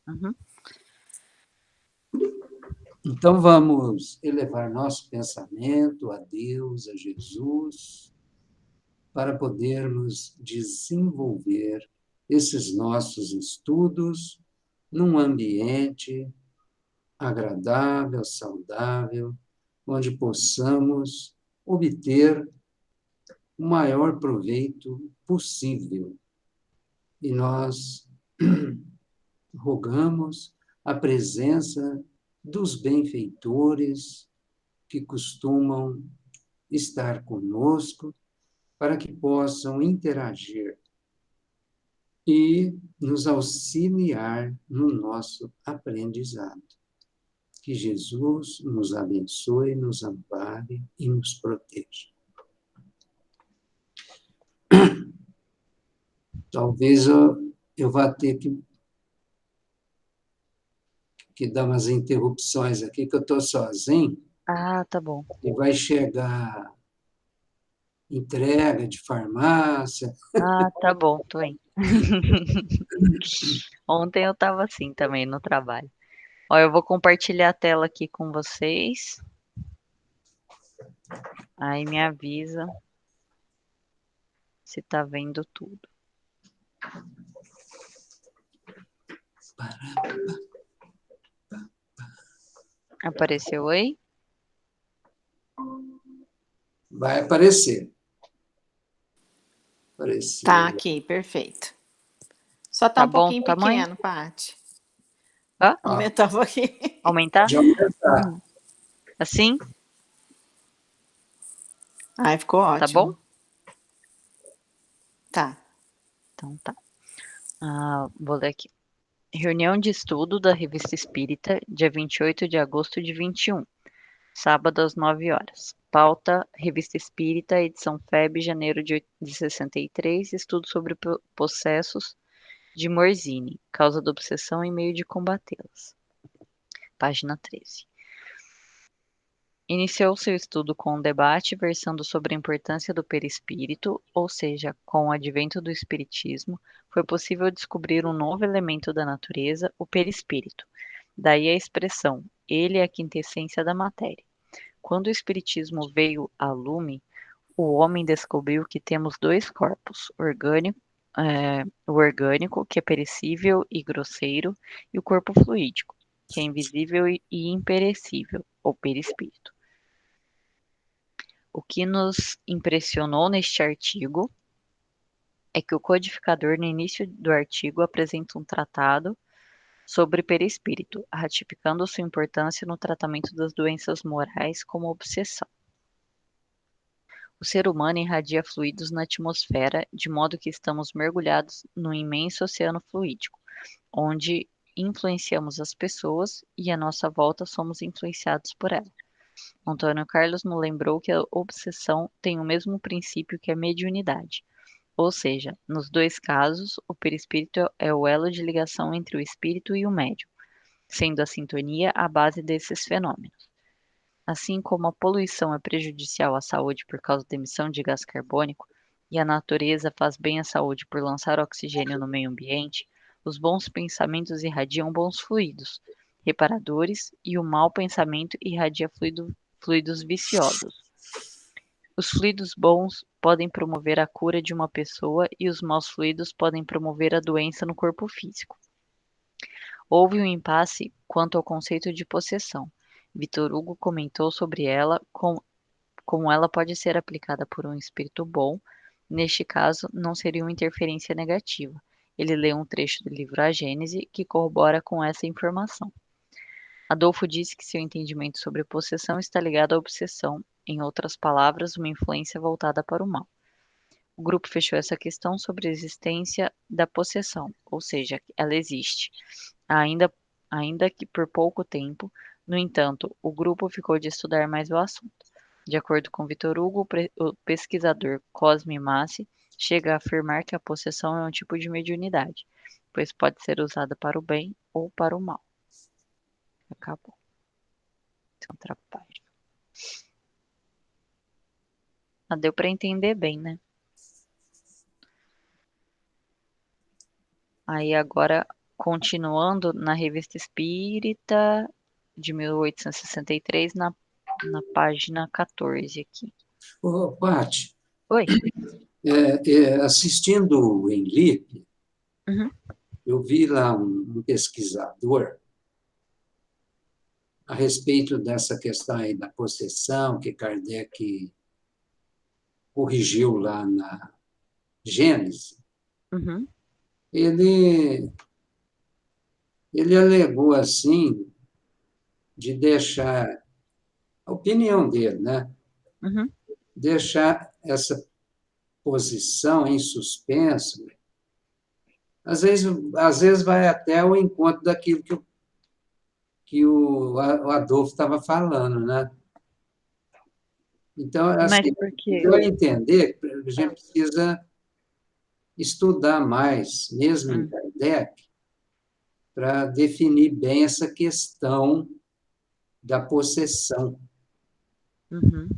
Uhum. Então, vamos elevar nosso pensamento a Deus, a Jesus, para podermos desenvolver esses nossos estudos num ambiente agradável, saudável, onde possamos obter o maior proveito possível. E nós rogamos a presença dos benfeitores que costumam estar conosco para que possam interagir e nos auxiliar no nosso aprendizado. Que Jesus nos abençoe, nos ampare e nos proteja. Talvez eu vá ter que dar umas interrupções aqui, que eu estou sozinho, Ah, tá bom. e vai chegar entrega de farmácia. Ah, tá bom, tô indo. Ontem eu tava assim também no trabalho. Ó, eu vou compartilhar a tela aqui com vocês. Aí me avisa se tá vendo tudo. Apareceu aí? Vai aparecer. Tá Apareceu. aqui, perfeito. Só tá Tá um bom o pouquinho tamanho? pequeno, Paty. Hã? Aumentar um pouquinho. Aumentar? De aumentar. Assim? Ai, ficou Tá bom? ótimo. Tá. Então tá. Vou ler aqui. Reunião de estudo da Revista Espírita, dia 28 de agosto de 21, sábado às 9 horas. Pauta: Revista Espírita, edição FEB, janeiro de 63, estudo sobre possessos de Morzine, causa da obsessão e meio de combatê-las. Página 13. Iniciou seu estudo com um debate versando sobre a importância do perispírito, ou seja, com o advento do espiritismo, foi possível descobrir um novo elemento da natureza, o perispírito. Daí a expressão, ele é a quintessência da matéria. Quando o espiritismo veio a lume, o homem descobriu que temos dois corpos, o orgânico, que é perecível e grosseiro, e o corpo fluídico, que é invisível e imperecível, ou perispírito. O que nos impressionou neste artigo é que o codificador, no início do artigo, apresenta um tratado sobre perispírito, ratificando sua importância no tratamento das doenças morais como obsessão. O ser humano irradia fluidos na atmosfera, de modo que estamos mergulhados no imenso oceano fluídico, onde influenciamos as pessoas e à nossa volta somos influenciados por ela. Antônio Carlos nos lembrou que a obsessão tem o mesmo princípio que a mediunidade, ou seja, nos dois casos, o perispírito é o elo de ligação entre o espírito e o médium, sendo a sintonia a base desses fenômenos. Assim como a poluição é prejudicial à saúde por causa da emissão de gás carbônico, e a natureza faz bem à saúde por lançar oxigênio no meio ambiente, os bons pensamentos irradiam bons fluidos, reparadores, e o mau pensamento irradia fluidos viciosos. Os fluidos bons podem promover a cura de uma pessoa e os maus fluidos podem promover a doença no corpo físico. Houve um impasse quanto ao conceito de possessão. Vitor Hugo comentou sobre ela como ela pode ser aplicada por um espírito bom. Neste caso, não seria uma interferência negativa. Ele leu um trecho do livro A Gênese que corrobora com essa informação. Adolfo disse que seu entendimento sobre possessão está ligado à obsessão, em outras palavras, uma influência voltada para o mal. O grupo fechou essa questão sobre a existência da possessão, ou seja, ela existe, ainda que por pouco tempo. No entanto, o grupo ficou de estudar mais o assunto. De acordo com Vitor Hugo, o pesquisador Cosme Massi chega a afirmar que a possessão é um tipo de mediunidade, pois pode ser usada para o bem ou para o mal. Acabou. Outra página. Deu para entender bem, né? Aí agora continuando na Revista Espírita de 1863, na página 14 aqui. Ô, Paty, Oi. assistindo em LIP, Uhum. eu vi lá um pesquisador a respeito dessa questão aí da possessão que Kardec corrigiu lá na Gênese. Uhum. Ele alegou assim de deixar a opinião dele, né? Uhum. Deixar essa posição em suspenso, às vezes vai até ao encontro daquilo que o Adolfo estava falando, né? Então, Mas assim, por quê? para entender, a gente precisa estudar mais, mesmo em Hum. Kardec, para definir bem essa questão da possessão. Uhum.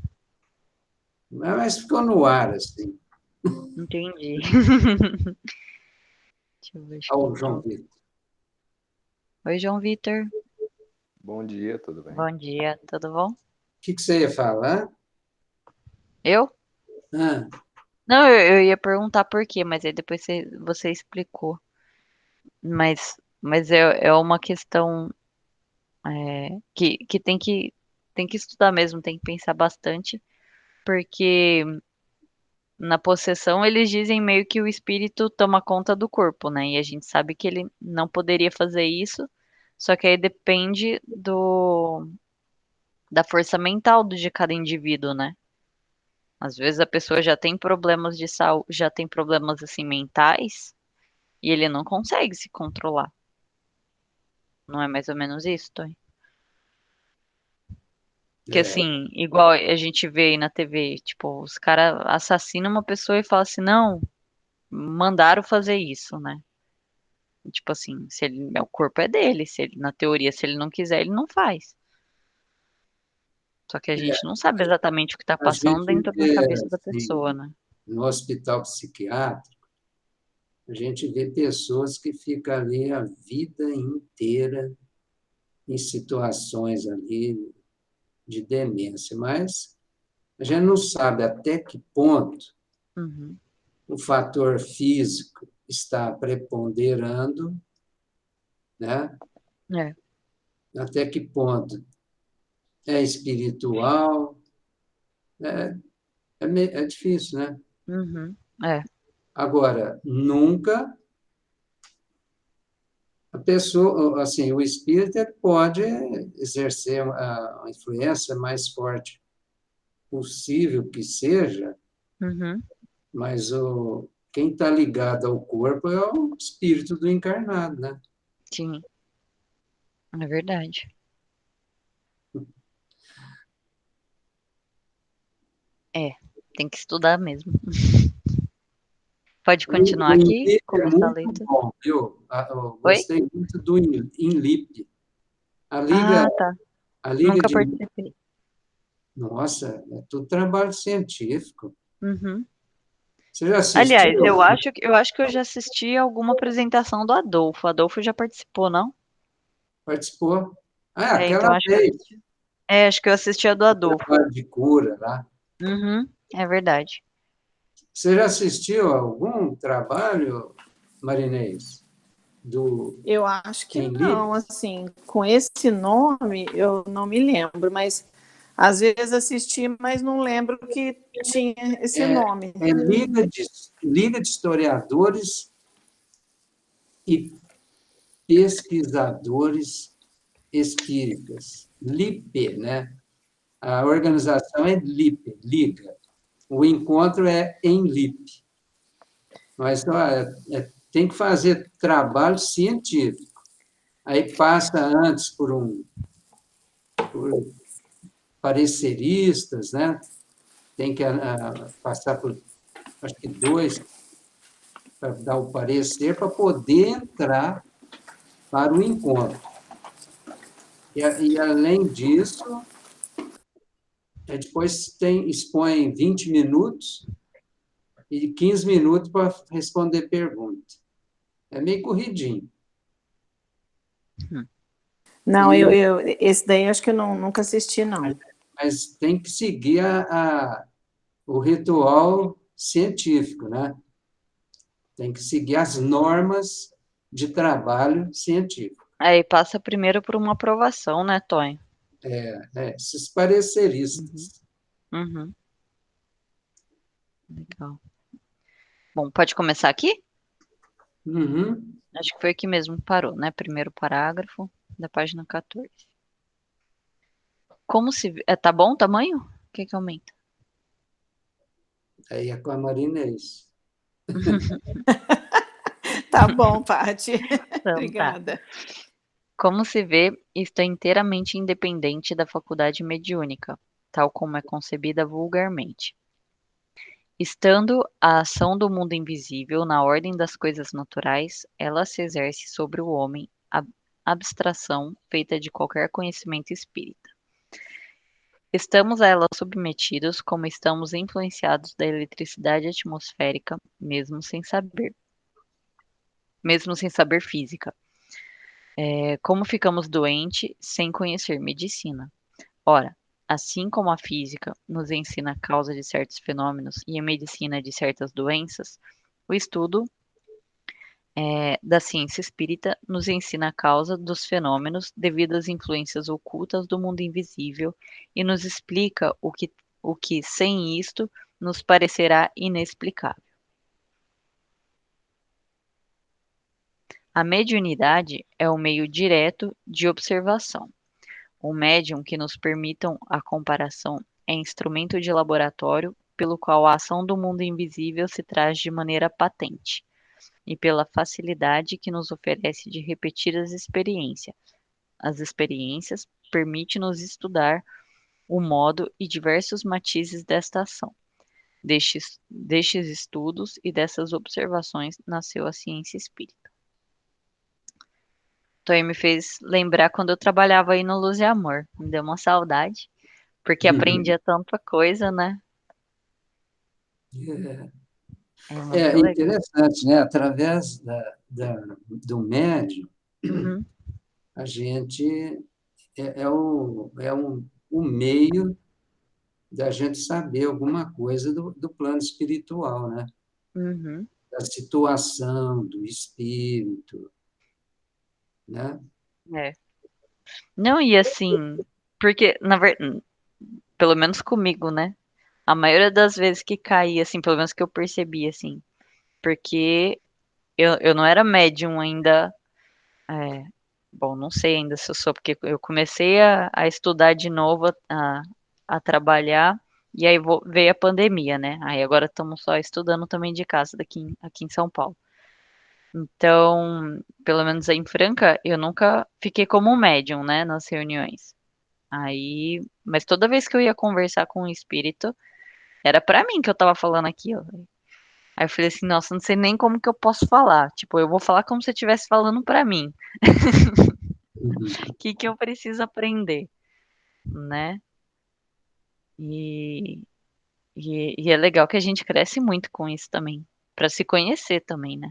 Mas ficou no ar, assim, Entendi. Deixa eu ver. ao João Vitor. Oi, João Vitor. Bom dia, tudo bem? Bom dia, tudo bom? O que você ia falar? Eu? Ah, Não, eu ia perguntar por quê, mas aí depois você explicou. Mas é uma questão que tem que estudar mesmo, tem que pensar bastante, porque na possessão eles dizem meio que o espírito toma conta do corpo, né? E a gente sabe que ele não poderia fazer isso, só que aí depende da força mental de cada indivíduo, né? Às vezes a pessoa já tem problemas de saúde, já tem problemas assim mentais e ele não consegue se controlar. Não é mais ou menos isso, Tony? Que é, assim, igual a gente vê aí na TV, tipo, os caras assassinam uma pessoa e falam assim, não, mandaram fazer isso, né? Tipo assim, se ele, o corpo é dele, se ele, na teoria, se ele não quiser, ele não faz. Só que a gente não sabe exatamente o que tá a passando gente dentro da vê, cabeça da assim, pessoa, né? no hospital psiquiátrico, a gente vê pessoas que ficam ali a vida inteira em situações ali de demência, mas a gente não sabe até que ponto Uhum. o fator físico está preponderando, né? É. Até que ponto é espiritual, é difícil, né? Uhum. É. Agora, nunca a pessoa, assim, o espírito ele pode exercer a influência mais forte possível que seja, Uhum. mas quem está ligado ao corpo é o espírito do encarnado, né? Sim, é verdade. É, tem que estudar mesmo. Pode continuar O aqui, Inlip é começar a muito leitura? bom, viu? Eu Oi? gostei muito do Inlip. A Liga, Ah, tá. a Liga Nunca de... participei. Nossa, é tudo trabalho científico. Uhum. Você já Aliás, assistiu? eu acho que eu já assisti alguma apresentação do Adolfo. Adolfo já participou, não? Participou? Ah, Então aquela acho que eu vez, assisti. Acho que eu assisti a do Adolfo. trabalho de cura lá. Uhum, é verdade. Você já assistiu a algum trabalho, Marinês, do Eu acho que Inlip? não, assim, com esse nome eu não me lembro, mas às vezes assisti, mas não lembro que tinha esse nome. É Liga de Historiadores e Pesquisadores Espíritas, LIPE, né? A organização é LIPE, Liga. O encontro é em LIPE. Mas tem que fazer trabalho científico. Aí passa antes por pareceristas, né? Tem que passar por, acho que dois, para dar o parecer, para poder entrar para o encontro. E além disso, depois expõe 20 minutos e 15 minutos para responder pergunta. É meio corridinho. Não, esse daí eu acho que eu nunca assisti, não. Mas tem que seguir o ritual científico, né? Tem que seguir as normas de trabalho científico. Aí passa primeiro por uma aprovação, né, Tonho? Esses pareceristas. Uhum. Legal. Bom, pode começar aqui? Uhum. Acho que foi aqui mesmo que parou, né? Primeiro parágrafo da página 14. Como se... tá bom o tamanho? O que aumenta? Aí é com a Marinês. Tá bom, Paty. Então, tá. Obrigada. Como se vê, está inteiramente independente da faculdade mediúnica, tal como é concebida vulgarmente. Estando a ação do mundo invisível na ordem das coisas naturais, ela se exerce sobre o homem, abstração feita de qualquer conhecimento espírita. Estamos a ela submetidos como estamos influenciados da eletricidade atmosférica, mesmo sem saber física. Como ficamos doentes sem conhecer medicina. Ora, assim como a física nos ensina a causa de certos fenômenos e a medicina de certas doenças, o estudo da ciência espírita nos ensina a causa dos fenômenos devido às influências ocultas do mundo invisível e nos explica o que sem isto nos parecerá inexplicável. A mediunidade é o meio direto de observação. O médium que nos permitam a comparação é instrumento de laboratório pelo qual a ação do mundo invisível se traz de maneira patente e pela facilidade que nos oferece de repetir as experiências. As experiências permitem-nos estudar o modo e diversos matizes desta ação. Destes estudos e dessas observações nasceu a ciência espírita. Então aí me fez lembrar quando eu trabalhava aí no Luz e Amor. Me deu uma saudade, porque aprendia tanta coisa, né? É É muito legal. interessante, né? Através do médium, Uhum, a gente o meio da gente saber alguma coisa do plano espiritual, né? uhum. Da situação, do espírito, né? É. Não, e assim, porque, na verdade, pelo menos comigo, né? A maioria das vezes que caía, assim, pelo menos que eu percebi, assim, porque eu não era médium ainda, é, bom, não sei ainda se eu sou, porque eu comecei a estudar de novo, a trabalhar, e aí veio a pandemia, né? Aí agora estamos só estudando também de casa aqui em São Paulo. Então, pelo menos aí em Franca, eu nunca fiquei como médium, né, nas reuniões. Aí, mas toda vez que eu ia conversar com o espírito, era pra mim que eu tava falando aquilo. Aí eu falei assim, nossa, não sei nem como que eu posso falar. Tipo, eu vou falar como se eu estivesse falando pra mim. O que que eu preciso aprender, né? E, e é legal que a gente cresce muito com isso também, pra se conhecer também, né?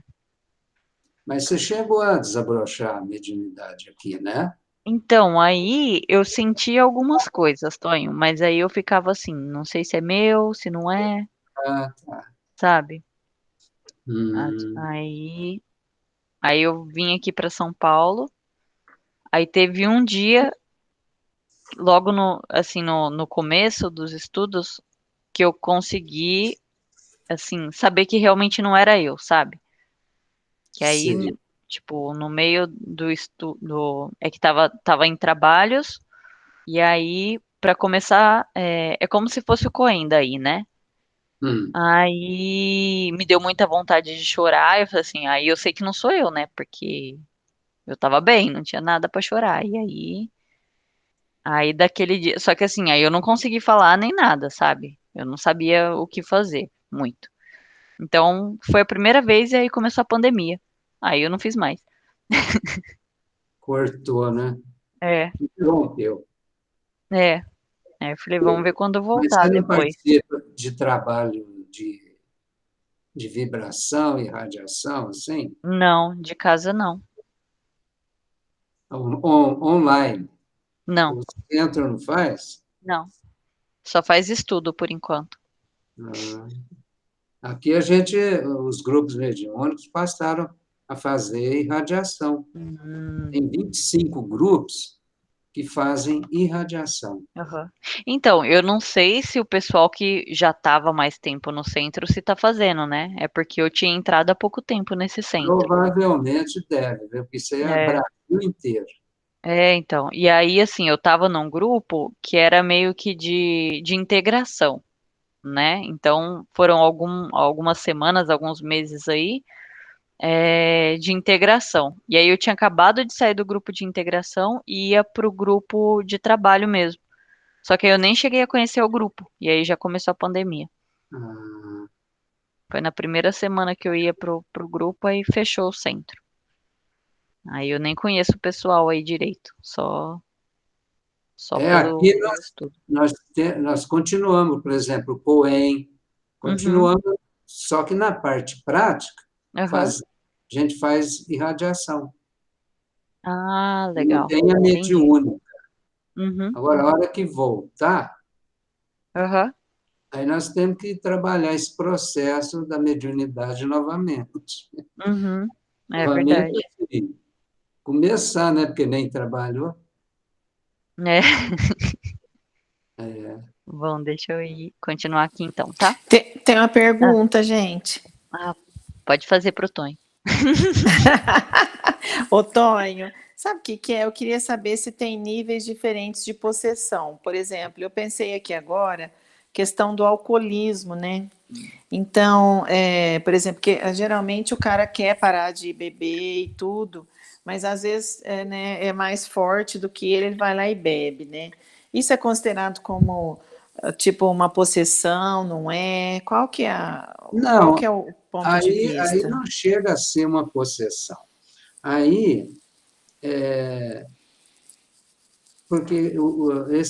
Mas você chegou a desabrochar a mediunidade aqui, né? Então, aí eu senti algumas coisas, Tonho, mas aí eu ficava assim, não sei se é meu, se não é, Ah, tá. sabe? Hum, Aí, aí eu vim aqui pra São Paulo, aí teve um dia, logo no, assim, no começo dos estudos, que eu consegui, assim, saber que realmente não era eu, sabe? Que aí, sei. tipo, no meio do estudo, é que tava em trabalhos, e aí, pra começar, é como se fosse o Coen daí, né? Hum, Aí me deu muita vontade de chorar. Eu falei assim, aí eu sei que não sou eu, né? Porque eu tava bem, não tinha nada pra chorar. E aí daquele dia, só que assim, aí eu não consegui falar nem nada, sabe? Eu não sabia o que fazer, muito. Então, foi a primeira vez e aí começou a pandemia. Aí eu não fiz mais. cortou, né? É, Interrompeu. é. Aí eu falei, vamos ver quando eu Mas voltar você não depois. participa de trabalho de vibração e radiação, assim? Não, de casa não. Online. Não, O centro não faz? não. Só faz estudo por enquanto. Ah, aqui os grupos mediúnicos passaram a fazer irradiação. Hum. Tem 25 grupos que fazem irradiação. Aham. Então, eu não sei se o pessoal que já estava mais tempo no centro se está fazendo, né? É porque eu tinha entrado há pouco tempo nesse centro. Provavelmente deve, viu? Porque isso aí é É, Brasil inteiro. então. E aí, assim, eu estava num grupo que era meio que de integração, né? Então, foram algumas semanas, alguns meses aí, de integração. E aí eu tinha acabado de sair do grupo de integração e ia para o grupo de trabalho mesmo. Só que aí eu nem cheguei a conhecer o grupo. E aí já começou a pandemia. Ah, Foi na primeira semana que eu ia pro grupo, aí fechou o centro. Aí eu nem conheço o pessoal aí direito, só aqui pelo estudo. nós continuamos, por exemplo, o POEM, Uhum, continuamos, só que na parte prática, aham. a gente faz irradiação. Ah, Não legal. tem a Entendi. mediúnica. Uhum, Agora, a hora que voltar, aham. aí nós temos que trabalhar esse processo da mediunidade novamente. Uhum. É Novamente, verdade. assim, começar, né? Porque nem trabalhou. É. Bom, deixa eu ir continuar aqui então, tá? Tem uma Ah, pergunta, gente. ah, pode fazer pro Tonho. Ô, Tonho, sabe o que que é? Eu queria saber se tem níveis diferentes de possessão. Por exemplo, eu pensei aqui agora, questão do alcoolismo, né? Então, por exemplo, que geralmente o cara quer parar de beber e tudo, mas às vezes né, é mais forte do que ele vai lá e bebe, né? Isso é considerado como tipo uma possessão, não é? Qual que Não, é o ponto de aí vista? não chega a ser uma possessão. Aí, porque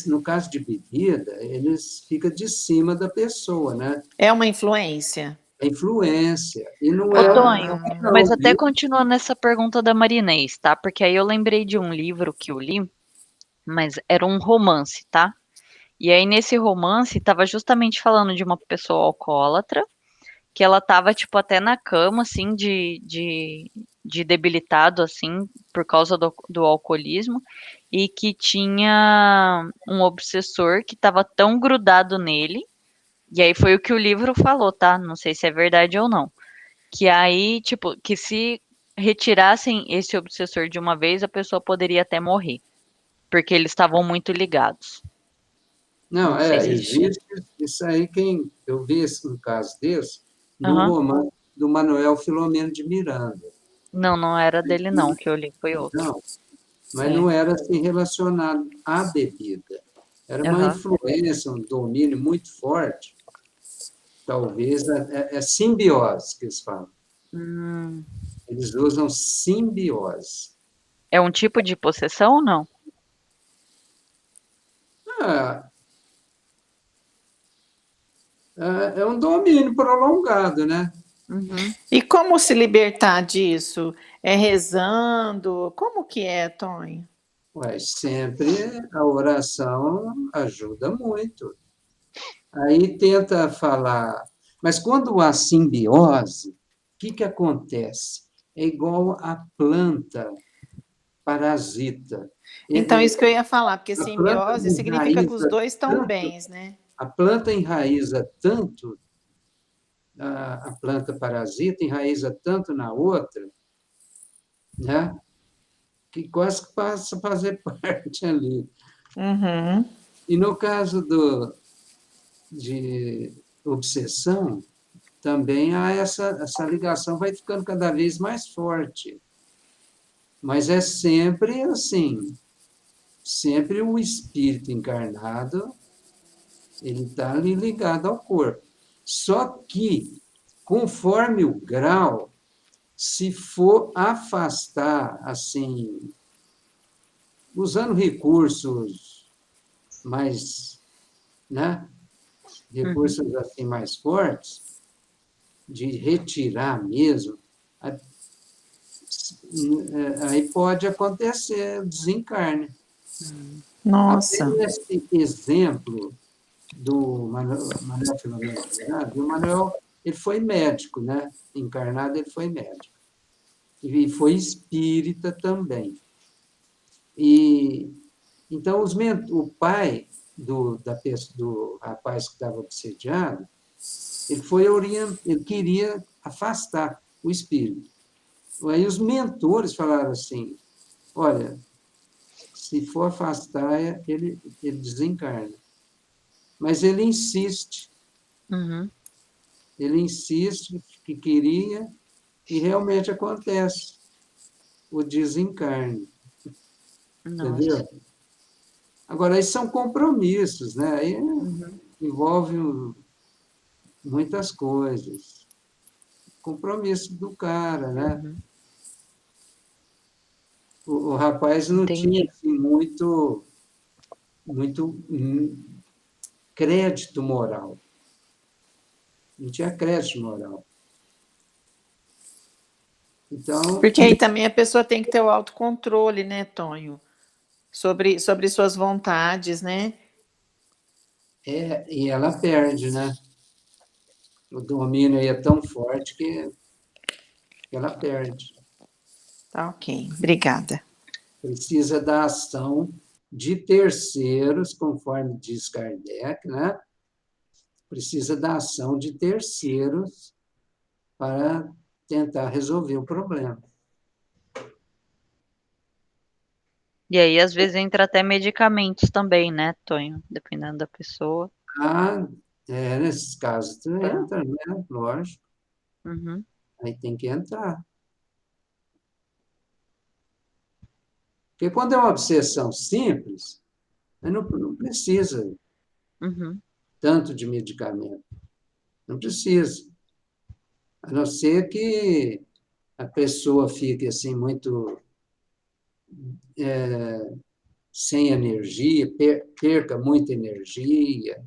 no caso de bebida, eles ficam de cima da pessoa, né? É uma influência? A influência. E não Ô, é o Tonho, Ah, mas não, até viu? continuando nessa pergunta da Marinês, tá? Porque aí eu lembrei de um livro que eu li, mas era um romance, tá? E aí nesse romance tava justamente falando de uma pessoa alcoólatra, que ela tava, tipo, até na cama, assim, de debilitado, assim, por causa do alcoolismo, e que tinha um obsessor que tava tão grudado nele, e aí foi o que o livro falou, tá? Não sei se é verdade ou não. Que aí, tipo, que se retirassem esse obsessor de uma vez, a pessoa poderia até morrer, porque eles estavam muito ligados. Não, Não sei se isso. existe isso aí. Eu vi um caso desse no Aham. romance do Manuel Filomeno de Miranda. Não, não era dele não, que eu li, foi outro. Não, mas é. não era assim relacionado à bebida. Era uma Aham. influência, um domínio muito forte. Talvez é simbiose que eles falam. Hum. Eles usam simbiose. É um tipo de possessão ou não? Ah, é um domínio prolongado, né? Uhum. E como se libertar disso? É rezando? Como que é, Tonho? Ué, sempre a oração ajuda muito. Aí tenta falar. Mas quando há simbiose, o que acontece? É igual a planta parasita. Então, isso que eu ia falar, porque A planta simbiose significa que os enraiza dois estão tanto, bens, né? a planta enraiza tanto, a planta parasita enraiza tanto na outra, né? Que quase que passa a fazer parte ali. Uhum. E no caso de obsessão, também há essa ligação, vai ficando cada vez mais forte. Mas é sempre assim, sempre o espírito encarnado, ele está ali ligado ao corpo. Só que, conforme o grau, se for afastar, assim, usando recursos mais, né, Uhum. recursos assim mais fortes, de retirar mesmo, aí pode acontecer o desencarne. Até Nossa. esse exemplo do Manuel Filomeno de Miranda, o Manuel ele foi médico, né? Encarnado, ele foi médico. E foi espírita também. E, então, o pai do rapaz que estava obsediado, ele queria afastar o espírito. Aí os mentores falaram assim, olha, se for afastar, ele desencarna. Mas ele insiste que queria, e realmente acontece o desencarne. Nossa. Entendeu? Agora, aí são compromissos, né? Aí envolve muitas coisas. Compromisso do cara, né? O rapaz não tinha Entendi. assim, muito crédito moral. Não tinha crédito moral. Então, Porque aí também a pessoa tem que ter o autocontrole, né, Tonho? Sobre suas vontades, né? e ela perde, né? O domínio aí é tão forte que ela perde. Tá, ok. Obrigada. Precisa da ação de terceiros, conforme diz Kardec, né? Precisa da ação de terceiros para tentar resolver o problema. E aí, às vezes, entra até medicamentos também, né, Tonho? Dependendo da pessoa. Ah, nesses casos tu Tá. entra, né? Lógico, Uhum. aí tem que entrar. Porque quando é uma obsessão simples, aí não precisa Uhum. tanto de medicamento. Não precisa. A não ser que a pessoa fique assim muito sem energia, perca muita energia,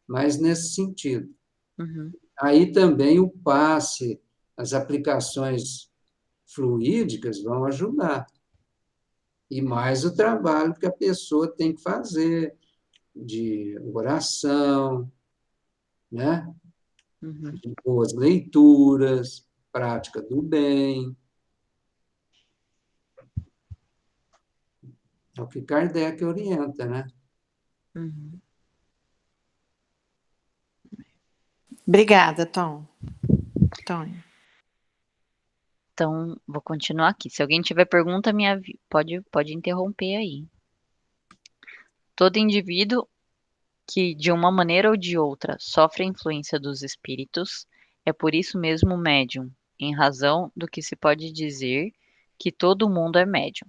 mas nesse sentido. Uhum. Aí também o passe, as aplicações fluídicas vão ajudar. E mais o trabalho que a pessoa tem que fazer de oração, né? Uhum. De boas leituras, prática do bem. É o que Kardec orienta, né? Uhum. Obrigada, Tonho. Então, vou continuar aqui. Se alguém tiver pergunta, pode interromper aí. Todo indivíduo que, de uma maneira ou de outra, sofre a influência dos espíritos, é por isso mesmo médium, em razão do que se pode dizer que todo mundo é médium,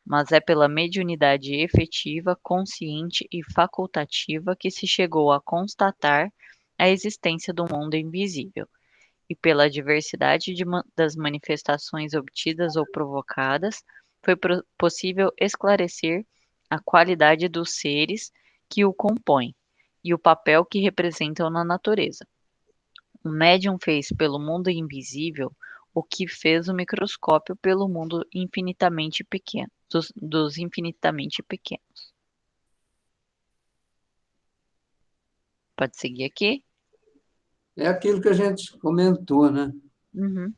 mas é pela mediunidade efetiva, consciente e facultativa que se chegou a constatar a existência do mundo invisível, e pela diversidade das manifestações obtidas ou provocadas, foi possível esclarecer a qualidade dos seres que o compõem e o papel que representam na natureza. O médium fez pelo mundo invisível o que fez o microscópio pelo mundo infinitamente pequeno, dos infinitamente pequenos. Pode seguir aqui? É aquilo que a gente comentou, né? Uhum.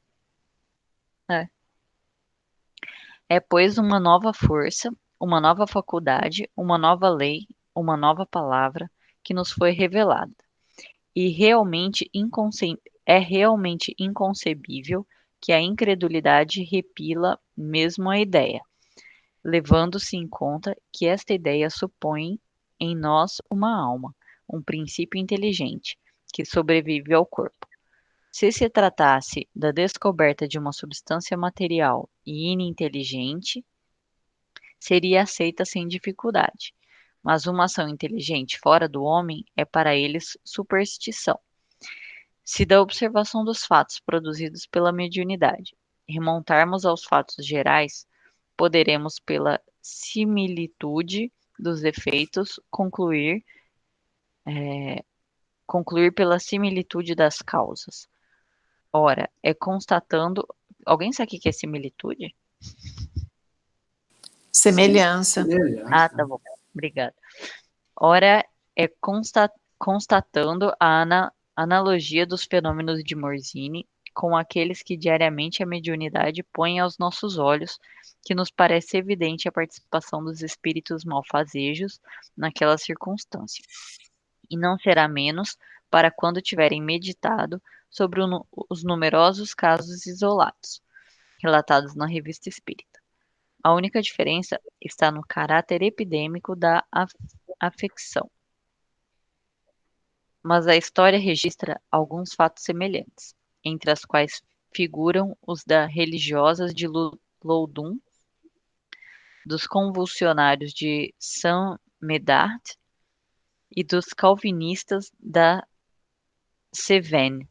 É. É, pois, uma nova força, uma nova faculdade, uma nova lei, uma nova palavra que nos foi revelada. E é realmente inconcebível que a incredulidade repila mesmo a ideia, levando-se em conta que esta ideia supõe em nós uma alma, um princípio inteligente, que sobrevive ao corpo. Se tratasse da descoberta de uma substância material e ininteligente, seria aceita sem dificuldade. Mas uma ação inteligente fora do homem é para eles superstição. Se da observação dos fatos produzidos pela mediunidade remontarmos aos fatos gerais, poderemos, pela similitude dos efeitos, concluir pela similitude das causas. Ora, é constatando. Alguém sabe o que é similitude? Semelhança. Ah, tá bom. Obrigada. Ora, é constatando a analogia dos fenômenos de Morzine com aqueles que diariamente a mediunidade põe aos nossos olhos, que nos parece evidente a participação dos espíritos malfazejos naquela circunstância. E não será menos para quando tiverem meditado sobre os numerosos casos isolados, relatados na Revista Espírita. A única diferença está no caráter epidêmico da afecção. Mas a história registra alguns fatos semelhantes, entre as quais figuram os da religiosas de Loudun, dos convulsionários de Saint-Médard e dos calvinistas da Cévennes,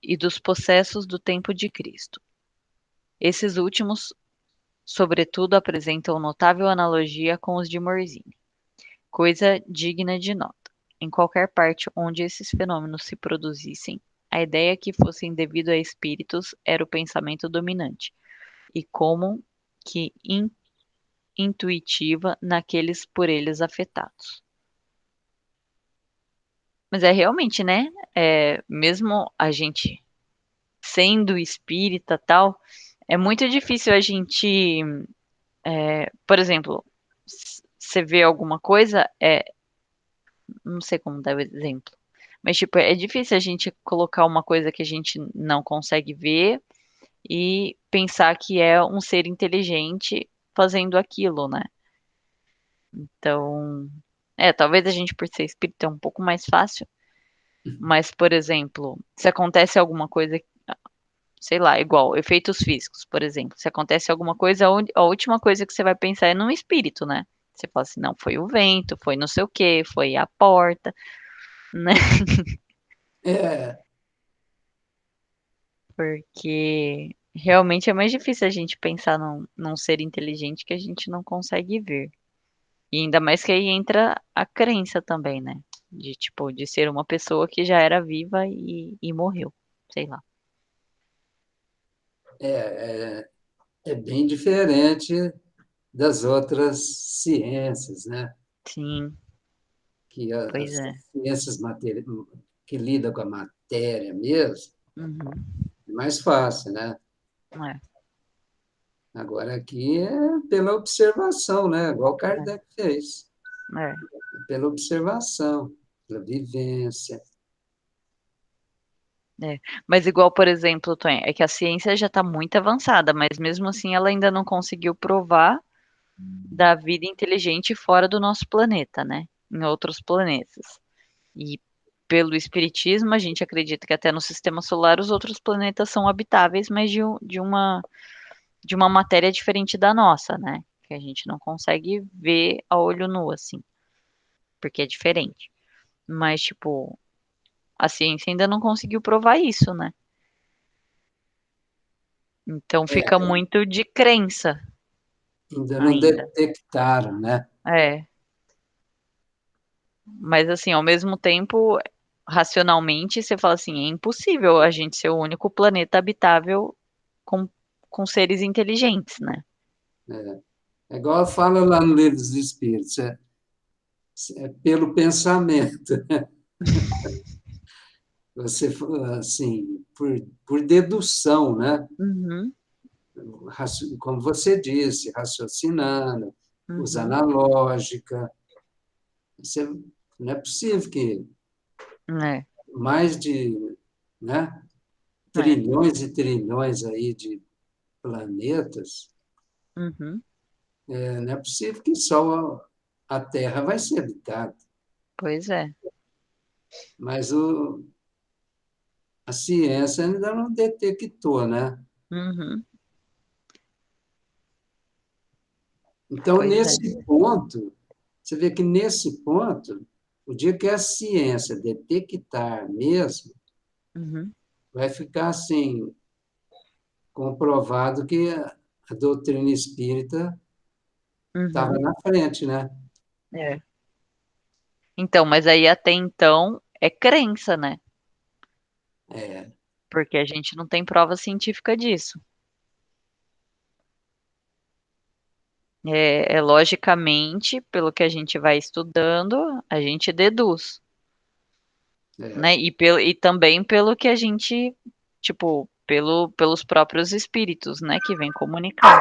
e dos possessos do tempo de Cristo. Esses últimos, sobretudo, apresentam notável analogia com os de Morzine, coisa digna de nota. Em qualquer parte onde esses fenômenos se produzissem, a ideia que fossem devido a espíritos era o pensamento dominante, e como que intuitiva naqueles por eles afetados. Mas é realmente, né? Mesmo a gente sendo espírita tal, é muito difícil a gente, por exemplo, você vê alguma coisa, não sei como dar o exemplo, mas tipo, é difícil a gente colocar uma coisa que a gente não consegue ver e pensar que é um ser inteligente fazendo aquilo, né? Então, talvez a gente por ser espírita é um pouco mais fácil, mas, por exemplo, se acontece alguma coisa, sei lá, igual efeitos físicos, por exemplo, se acontece alguma coisa, a última coisa que você vai pensar é num espírito, né? Você fala assim, não, foi o vento, foi não sei o quê, foi a porta, né? É, Porque realmente é mais difícil a gente pensar num ser inteligente que a gente não consegue ver. E ainda mais que aí entra a crença também, né? De tipo, de ser uma pessoa que já era viva e morreu. Sei lá. é bem diferente das outras ciências, né? Sim, Que pois as é. ciências que lidam com a matéria mesmo, Uhum, é mais fácil, né? é, Agora aqui é pela observação, né? Igual Kardec fez, é. pela observação, pela vivência. Mas igual, por exemplo, Tonho, é que a ciência já está muito avançada, mas mesmo assim ela ainda não conseguiu provar da vida inteligente fora do nosso planeta, né? Em outros planetas. E pelo espiritismo, a gente acredita que até no sistema solar os outros planetas são habitáveis, mas de uma matéria diferente da nossa, né? Que a gente não consegue ver a olho nu, assim, porque é diferente. Mas, tipo, a ciência ainda não conseguiu provar isso, né? Então fica É, muito de crença ainda não ainda. detectaram, né? É, mas assim, ao mesmo tempo, racionalmente, você fala assim, é impossível a gente ser o único planeta habitável com, com seres inteligentes, né? É igual fala lá no Livro dos Espíritos, é pelo pensamento. Você, assim, por dedução, né? Uhum, Como você disse, raciocinando, usando uhum, a lógica. Você, não é possível que é, mais de, né, é, trilhões e trilhões aí de planetas, uhum, não é possível que só a Terra vai ser habitada. pois é, Mas a ciência ainda não detectou, né? uhum, Então, pois é, nesse ponto, você vê que nesse ponto, o dia que a ciência detectar mesmo, uhum, vai ficar assim, comprovado que a doutrina espírita estava uhum, na frente, né? é. Então, mas aí até então é crença, né? É, Porque a gente não tem prova científica disso. Logicamente, pelo que a gente vai estudando, a gente deduz, né? E também pelo que a gente, tipo, pelos próprios espíritos, né, que vem comunicar.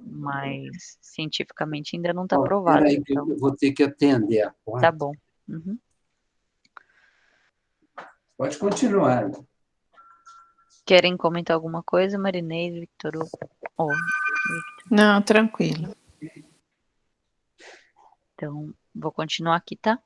Mas cientificamente ainda não está provado, Espera aí que então eu vou ter que atender a tá porta. bom. Uhum. Pode continuar. Querem comentar alguma coisa, Marinês, Victor Hugo? Oh, Não, tranquilo. então, vou continuar aqui, tá?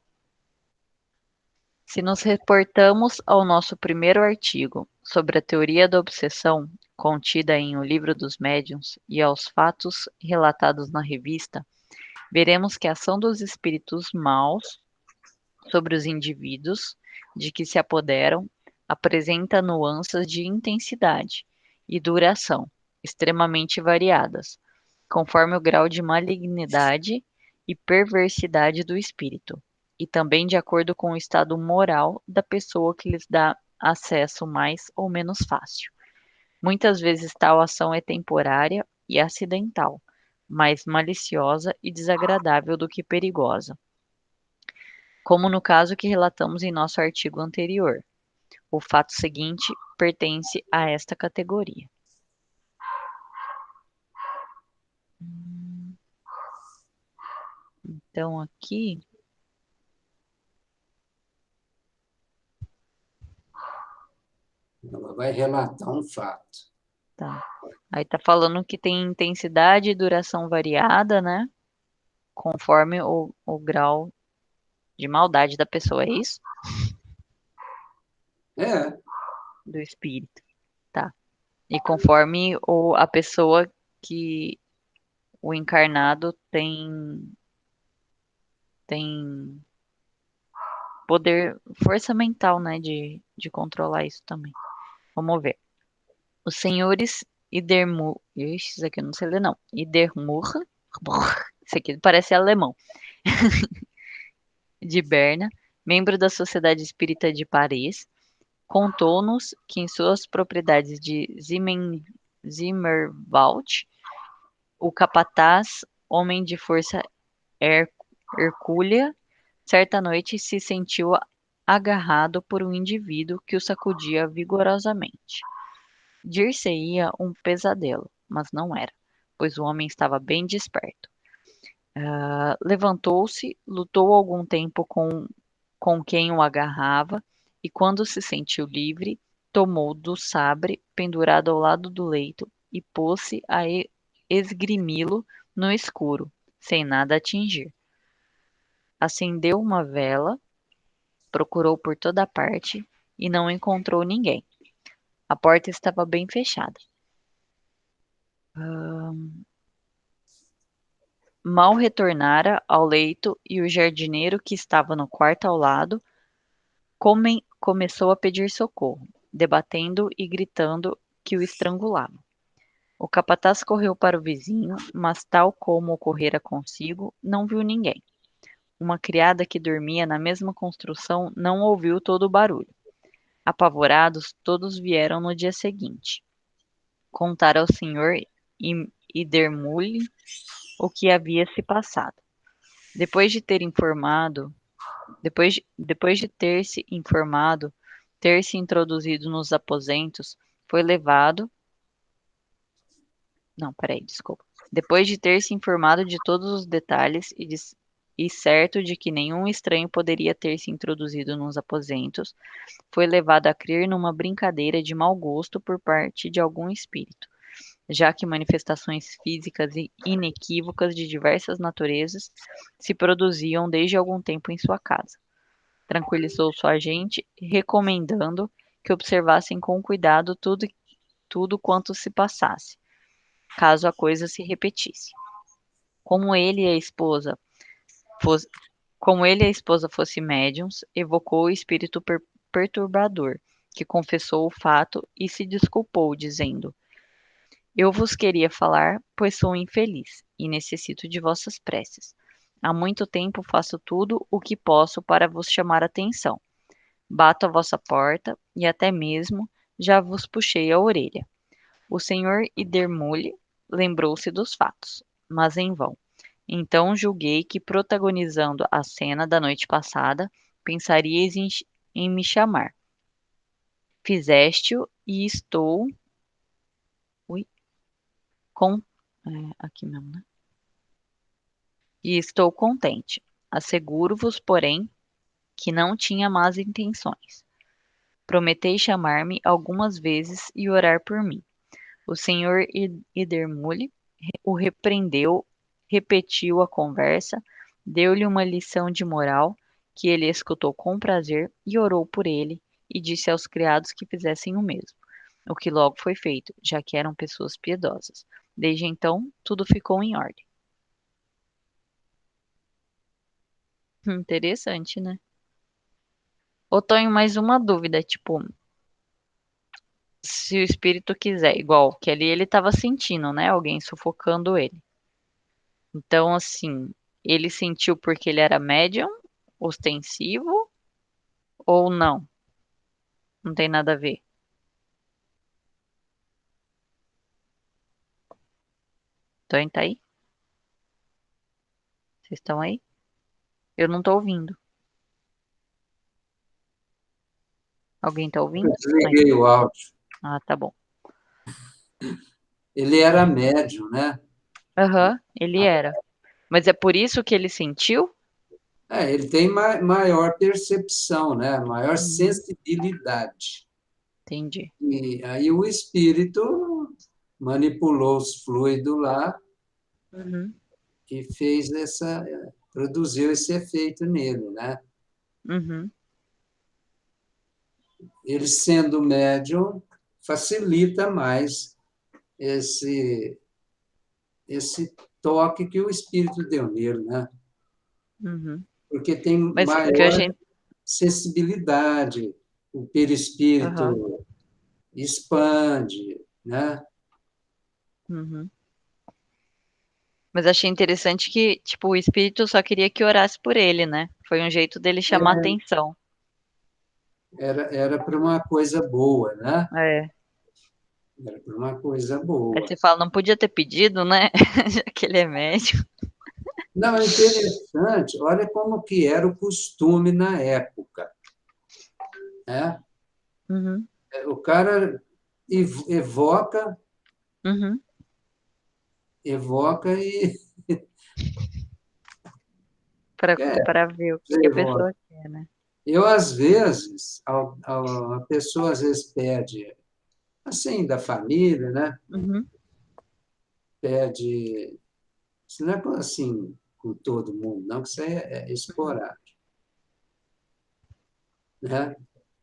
Se nos reportamos ao nosso primeiro artigo sobre a teoria da obsessão, contida em O Livro dos Médiuns, e aos fatos relatados na revista, veremos que a ação dos espíritos maus sobre os indivíduos de que se apoderam apresenta nuances de intensidade e duração extremamente variadas, conforme o grau de malignidade e perversidade do espírito, e também de acordo com o estado moral da pessoa que lhes dá acesso mais ou menos fácil. Muitas vezes tal ação é temporária e acidental, mais maliciosa e desagradável do que perigosa, como no caso que relatamos em nosso artigo anterior. O fato seguinte pertence a esta categoria. Então, aqui, Ela vai relatar um fato. tá. Aí tá falando que tem intensidade e duração variada, né? Conforme o grau de maldade da pessoa, é isso? É, Do espírito, tá. E conforme a pessoa que o encarnado tem poder, força mental, né, de controlar isso também. Vamos ver. Os senhores Idermur, ixi, isso aqui eu não sei ler não. Idermur, isso aqui parece alemão, de Berna, membro da Sociedade Espírita de Paris, contou-nos que em suas propriedades de Zimmerwald, o capataz, homem de força her- hercúlea, certa noite se sentiu agarrado por um indivíduo que o sacudia vigorosamente. Dir-se-ia um pesadelo, mas não era, pois o homem estava bem desperto. Levantou-se, lutou algum tempo com quem o agarrava, e quando se sentiu livre, tomou do sabre pendurado ao lado do leito e pôs-se a esgrimi-lo no escuro, sem nada atingir. Acendeu uma vela, procurou por toda parte e não encontrou ninguém. A porta estava bem fechada. Mal retornara ao leito e o jardineiro que estava no quarto ao lado começou a pedir socorro, debatendo e gritando que o estrangulava. O capataz correu para o vizinho, mas tal como ocorrera consigo, não viu ninguém. Uma criada que dormia na mesma construção não ouviu todo o barulho. Apavorados, todos vieram no dia seguinte contar ao senhor Idermulli o que havia se passado. Depois de ter informado, depois de ter se informado, ter se introduzido nos aposentos, foi levado. Não, peraí, desculpa. Depois de ter se informado de todos os detalhes e certo de que nenhum estranho poderia ter se introduzido nos aposentos, foi levado a crer numa brincadeira de mau gosto por parte de algum espírito, já que manifestações físicas e inequívocas de diversas naturezas se produziam desde algum tempo em sua casa. Tranquilizou sua agente, recomendando que observassem com cuidado tudo quanto se passasse, caso a coisa se repetisse. Como ele e a esposa fosse, como ele e a esposa fossem médiums, evocou o espírito perturbador, que confessou o fato e se desculpou, dizendo: Eu vos queria falar, pois sou infeliz e necessito de vossas preces. Há muito tempo faço tudo o que posso para vos chamar atenção. Bato à vossa porta e até mesmo já vos puxei a orelha. O senhor Idermulli lembrou-se dos fatos. mas em vão. Então julguei que, protagonizando a cena da noite passada, pensaríeis em me chamar. Fizeste-o e estou. Ui, com. Aqui mesmo, né? E estou contente. Asseguro-vos, porém, que não tinha más intenções. Prometei chamar-me algumas vezes e orar por mim. O senhor Idermule o repreendeu, repetiu a conversa, deu-lhe uma lição de moral, que ele escutou com prazer e orou por ele, e disse aos criados que fizessem o mesmo, o que logo foi feito, já que eram pessoas piedosas. Desde então, tudo ficou em ordem. Interessante, né? Ou tenho mais uma dúvida, tipo, se o espírito quiser, igual que ali ele estava sentindo, né? Alguém sufocando ele. Então, assim, ele sentiu porque ele era médium, ostensivo, ou não? Não tem nada a ver. Então, tá aí? Vocês estão aí? Eu não tô ouvindo. Alguém tá Eu ouvindo? Aí. desliguei o áudio. Ah, tá bom. Ele era médium, né? Aham, ele era. Mas é por isso que ele sentiu? Ele tem maior percepção, né? Maior Uhum, sensibilidade. entendi. E aí o espírito manipulou os fluidos lá Uhum, e produziu esse efeito nele, né? uhum, Ele sendo médium facilita mais esse esse toque que o espírito deu nele, né? uhum. Porque tem Mas o que a maior gente. sensibilidade, o Aham, perispírito expande, né? uhum. Mas achei interessante que, tipo, o espírito só queria que orasse por ele, né? Foi um jeito dele chamar atenção. Era para uma coisa boa, né? É. Era para uma coisa Aí boa. você fala, não podia ter pedido, né? Já que ele é médico. Não, é interessante, olha como que era o costume na época, né? Uhum, O cara evoca, uhum. evoca e Para é, para ver o que que a evoca. pessoa quer, né? Eu, às vezes, a pessoa às vezes pede, assim, da família, né? Uhum, Pede, isso não é assim com todo mundo, não, que isso aí é uhum, esporádico, né?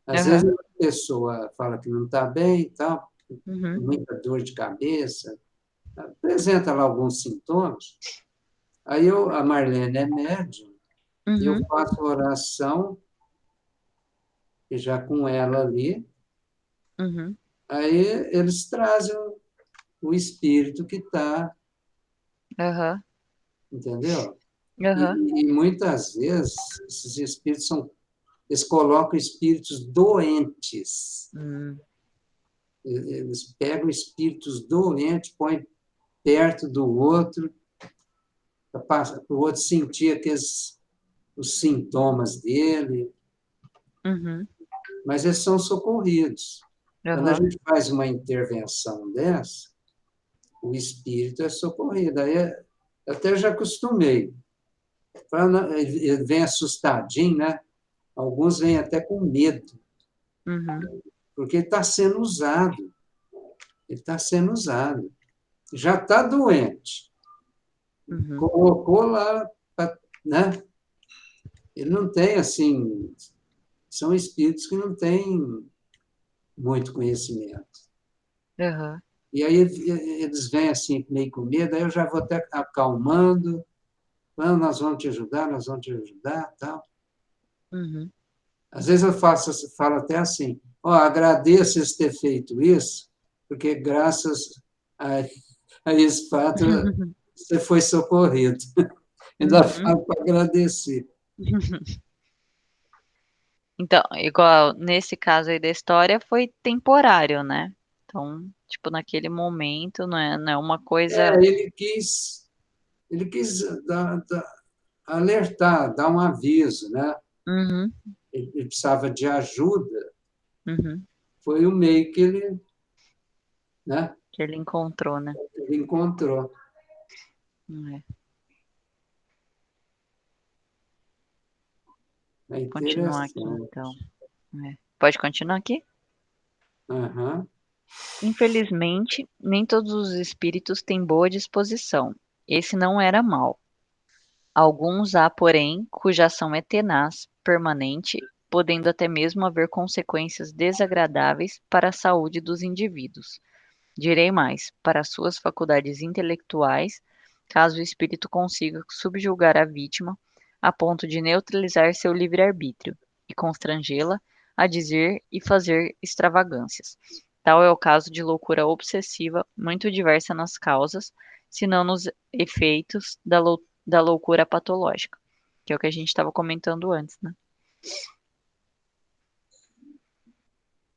Às vezes aham, a pessoa fala que não está bem e tal, uhum, muita dor de cabeça, apresenta lá alguns sintomas. Aí a Marlene é médium, e eu uhum, faço oração, e já com ela ali, uhum, aí eles trazem o espírito que está, aham, entendeu? aham, E muitas vezes esses espíritos eles colocam espíritos doentes. hum, Eles pegam espíritos doentes, põem perto do outro, para o outro sentir os sintomas dele, uhum, mas eles são socorridos. Quando a aham, gente faz uma intervenção dessa, o espírito é socorrido. Aí até já acostumei. Ele vem assustadinho, né? Alguns vêm até com medo, uhum, porque ele está sendo usado. Ele está sendo usado. Já está doente. uhum, Colocou lá, né? Ele não tem, assim, são espíritos que não têm muito conhecimento. aham, E aí eles vêm assim, meio com medo, aí eu já vou até acalmando, não, nós vamos te ajudar, nós vamos te ajudar, tal. uhum, Às vezes eu falo até assim, ó, agradeço eles ter feito isso, porque graças a, a esse fato você foi socorrido. Ainda uhum. falo para agradecer. Então, igual nesse caso aí da história, foi temporário, né? Então, tipo, naquele momento, não é uma coisa. Ele quis. Ele quis alertar, dar um aviso, né? Uhum, Ele precisava de ajuda, uhum. foi o meio que ele, né, Que ele encontrou, né? ele encontrou. É. É Continuar aqui, interessante. então. É. Pode continuar aqui? Aham. Infelizmente, nem todos os espíritos têm boa disposição. Esse não era mau. Alguns há, porém, cuja ação é tenaz, permanente, podendo até mesmo haver consequências desagradáveis para a saúde dos indivíduos. Direi mais, para suas faculdades intelectuais, caso o espírito consiga subjugar a vítima a ponto de neutralizar seu livre-arbítrio e constrangê-la a dizer e fazer extravagâncias. Tal é o caso de loucura obsessiva, muito diversa nas causas, se não nos efeitos da loucura patológica, que é o que a gente estava comentando antes, né?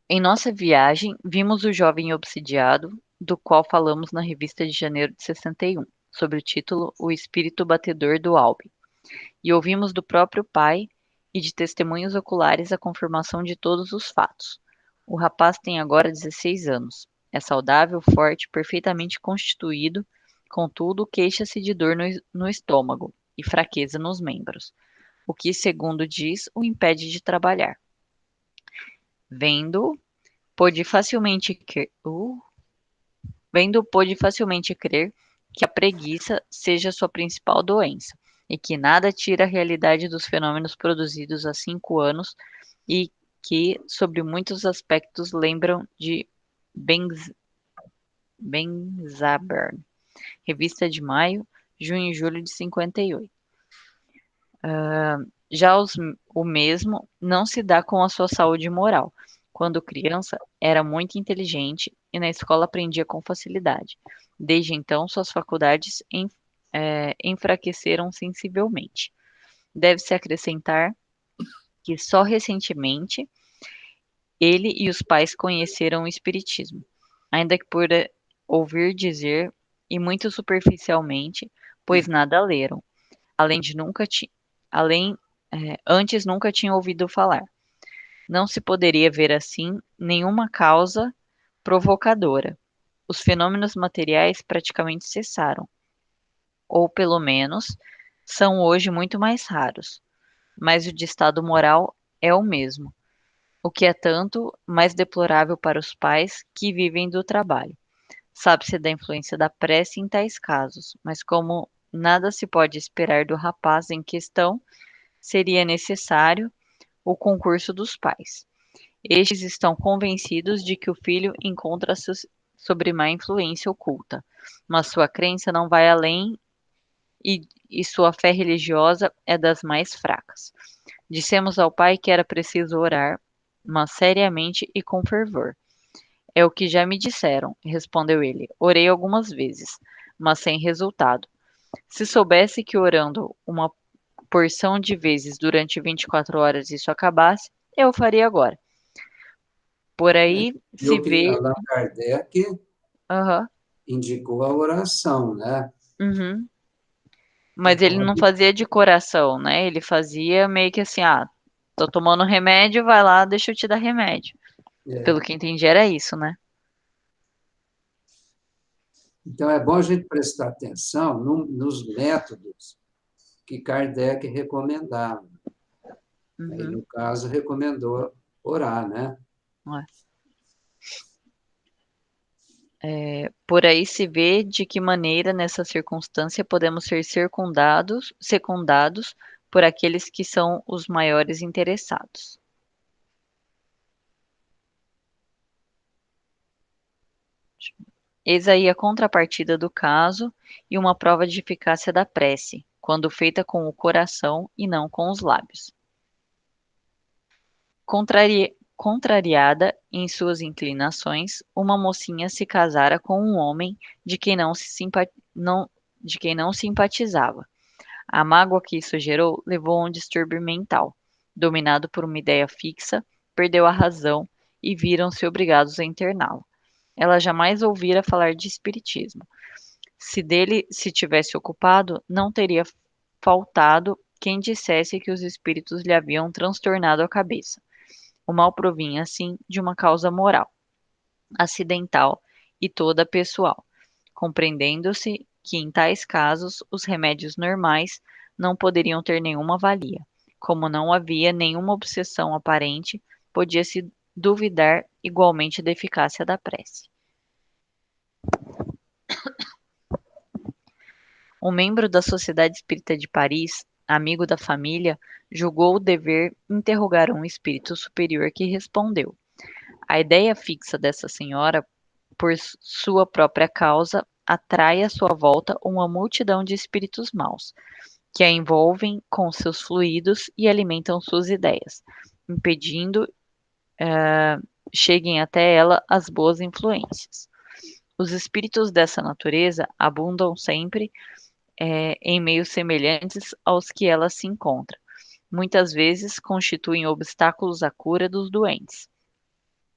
Em nossa viagem, vimos o jovem obsidiado, do qual falamos na revista de janeiro de 61, sob o título O Espírito Batedor do Albe, e ouvimos do próprio pai e de testemunhos oculares a confirmação de todos os fatos. O rapaz tem agora 16 anos. É saudável, forte, perfeitamente constituído, contudo, queixa-se de dor no estômago e fraqueza nos membros, o que, segundo diz, o impede de trabalhar. Vendo, pôde facilmente pôde facilmente crer que a preguiça seja sua principal doença, e que nada tira a realidade dos fenômenos produzidos há 5 anos e que, sobre muitos aspectos, lembram de Benz, Benzabern, revista de maio, junho e julho de 58. Já o mesmo não se dá com a sua saúde moral. Quando criança, era muito inteligente e na escola aprendia com facilidade. Desde então, suas faculdades enfraqueceram sensivelmente. Deve-se acrescentar que só recentemente ele e os pais conheceram o espiritismo, ainda que por ouvir dizer e muito superficialmente, pois nada leram, além de nunca ti, além antes nunca tinham ouvido falar. Não se poderia ver assim nenhuma causa provocadora. Os fenômenos materiais praticamente cessaram, ou pelo menos são hoje muito mais raros, mas o de estado moral é o mesmo, o que é tanto mais deplorável para os pais que vivem do trabalho. Sabe-se da influência da prece em tais casos, mas como nada se pode esperar do rapaz em questão, seria necessário o concurso dos pais. Estes estão convencidos de que o filho encontra-se sobre má influência oculta, mas sua crença não vai além e sua fé religiosa é das mais fracas. Dissemos ao pai que era preciso orar, mas seriamente e com fervor. É o que já me disseram, respondeu ele. Orei algumas vezes, mas sem resultado. Se soubesse que orando uma porção de vezes durante 24 horas isso acabasse, eu faria agora. Por aí E se o que vê. Allan Kardec Aham, indicou a oração, né? uhum. Que Mas ele não pode, fazia de coração, né? Ele fazia meio que assim, tô tomando remédio, vai lá, deixa eu te dar remédio. Pelo é. que entendi era isso, né? Então, é bom a gente prestar atenção nos métodos que Kardec recomendava. Aí, Uhum. no caso, recomendou orar, né? Por aí se vê de que maneira, nessa circunstância, podemos ser secundados por aqueles que são os maiores interessados. Eis aí a contrapartida do caso e uma prova de eficácia da prece, quando feita com o coração e não com os lábios. Contrariada em suas inclinações, uma mocinha se casara com um homem de quem de quem não simpatizava. A mágoa que isso gerou levou a um distúrbio mental. Dominado por uma ideia fixa, perdeu a razão e viram-se obrigados a interná-la. Ela jamais ouvira falar de espiritismo. Se dele se tivesse ocupado, não teria faltado quem dissesse que os espíritos lhe haviam transtornado a cabeça. O mal provinha, assim, de uma causa moral, acidental e toda pessoal, compreendendo-se que em tais casos os remédios normais não poderiam ter nenhuma valia. Como não havia nenhuma obsessão aparente, podia-se duvidar igualmente da eficácia da prece. Um membro da Sociedade Espírita de Paris, amigo da família, julgou o dever interrogar um espírito superior que respondeu. A ideia fixa dessa senhora, por sua própria causa, atrai à sua volta uma multidão de espíritos maus, que a envolvem com seus fluidos e alimentam suas ideias, impedindo cheguem até ela as boas influências. Os espíritos dessa natureza abundam sempre em meios semelhantes aos que ela se encontra. Muitas vezes constituem obstáculos à cura dos doentes.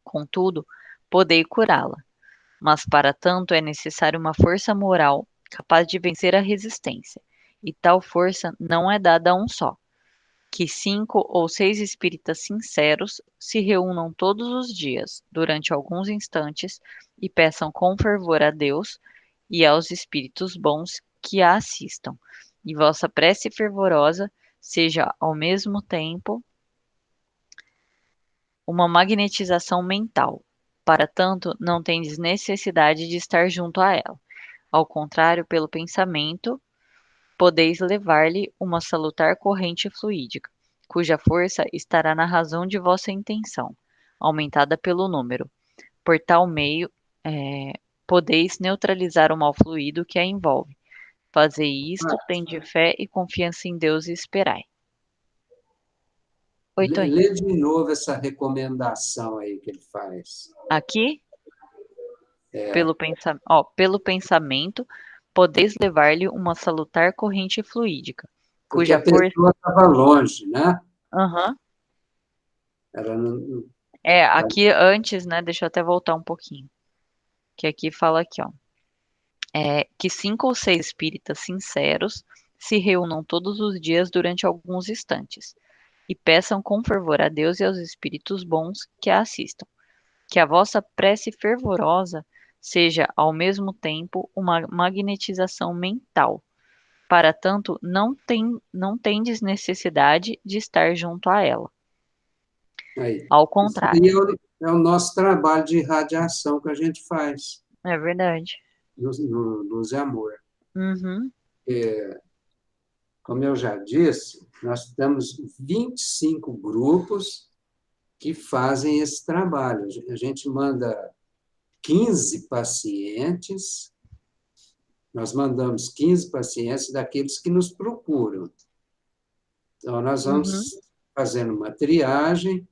Contudo, podei curá-la. Mas para tanto é necessária uma força moral capaz de vencer a resistência, e tal força não é dada a um só. Que 5 ou 6 espíritas sinceros se reúnam todos os dias, durante alguns instantes, e peçam com fervor a Deus e aos espíritos bons que a assistam, e vossa prece fervorosa seja ao mesmo tempo uma magnetização mental. Para tanto, não tendes necessidade de estar junto a ela. Ao contrário, pelo pensamento, podeis levar-lhe uma salutar corrente fluídica, cuja força estará na razão de vossa intenção, aumentada pelo número. Por tal meio, podeis neutralizar o mal fluido que a envolve. Fazei isto, tende fé e confiança em Deus e esperai. Oi, Tony. Lê de novo essa recomendação aí que ele faz. Aqui, pelo pensamento, podeis levar-lhe uma salutar corrente fluídica, Porque a cuja força... pessoa estava longe, né? Aham. Ela não... Aqui antes, né? Deixa eu até voltar um pouquinho. Que aqui fala aqui, ó. Que 5 ou 6 espíritas sinceros se reúnam todos os dias durante alguns instantes e peçam com fervor a Deus e aos espíritos bons que a assistam. Que a vossa prece fervorosa seja, ao mesmo tempo, uma magnetização mental. Para tanto, não tendes necessidade de estar junto a ela. Aí. Ao Isso contrário. aí é o nosso trabalho de radiação que a gente faz É verdade. no Luz e Amor. Uhum. Como eu já disse, nós temos 25 grupos que fazem esse trabalho. A gente manda 15 pacientes, nós mandamos 15 pacientes daqueles que nos procuram. Então, nós vamos fazendo uma triagem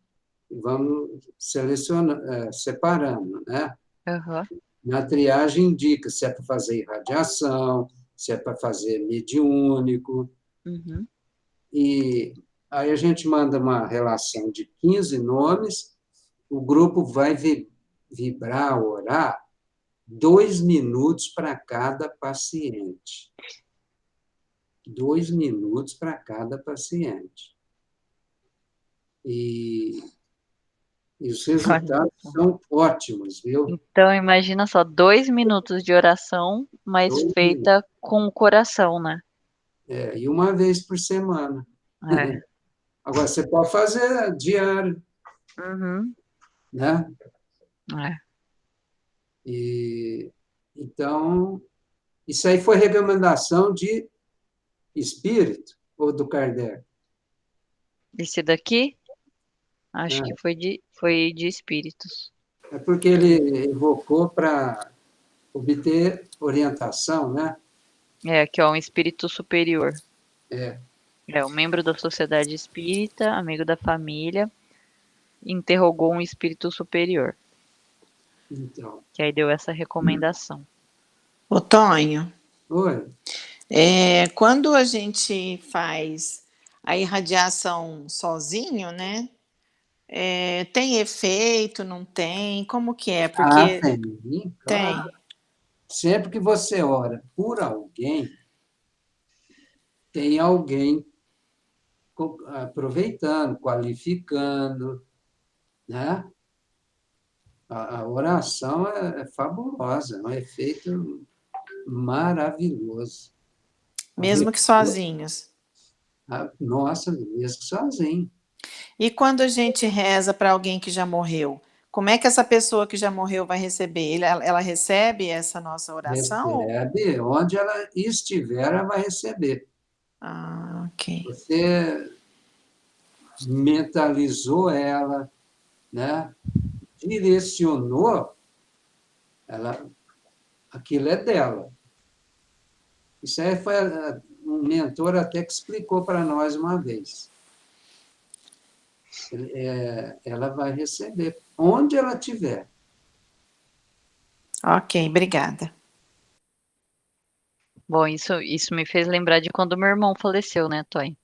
e vamos selecionando, separando, né? Uhum. Na triagem indica se é para fazer irradiação, se é para fazer mediúnico. Uhum. E aí a gente manda uma relação de 15 nomes, o grupo vai vibrar, orar, 2 minutos para cada paciente. 2 minutos para cada paciente. E os resultados são ótimos, viu? Então, imagina só, 2 minutos de oração, mas 2 minutos. feita com o coração, né? E uma vez por semana. É. Agora, você pode fazer diário, Uhum. né? É. E, então, isso aí foi recomendação de espírito ou do Kardec? Esse daqui, acho que É, foi de espíritos. é porque ele evocou para obter orientação, né? Aqui, ó, um espírito superior. É, Um membro da sociedade espírita, amigo da família, interrogou um espírito superior, então. que aí deu essa recomendação. Ô, Tonho, Oi. quando a gente faz a irradiação sozinho, né? Tem efeito, não tem? Como que é? Porque Tem, tem. claro. Sempre que você ora por alguém, tem alguém aproveitando, qualificando, né? A oração é fabulosa, é um efeito maravilhoso. Mesmo que sozinhos. Nossa, mesmo sozinho. E quando a gente reza para alguém que já morreu, como é que essa pessoa que já morreu vai receber? Ela recebe essa nossa oração? Recebe, onde ela estiver, ela vai receber. Ah, ok. Você mentalizou ela, né? Direcionou, aquilo é dela. Isso aí foi um mentor até que explicou para nós uma vez. Ela vai receber, onde ela estiver. Ok, obrigada. Bom, isso me fez lembrar de quando meu irmão faleceu, né, Toy?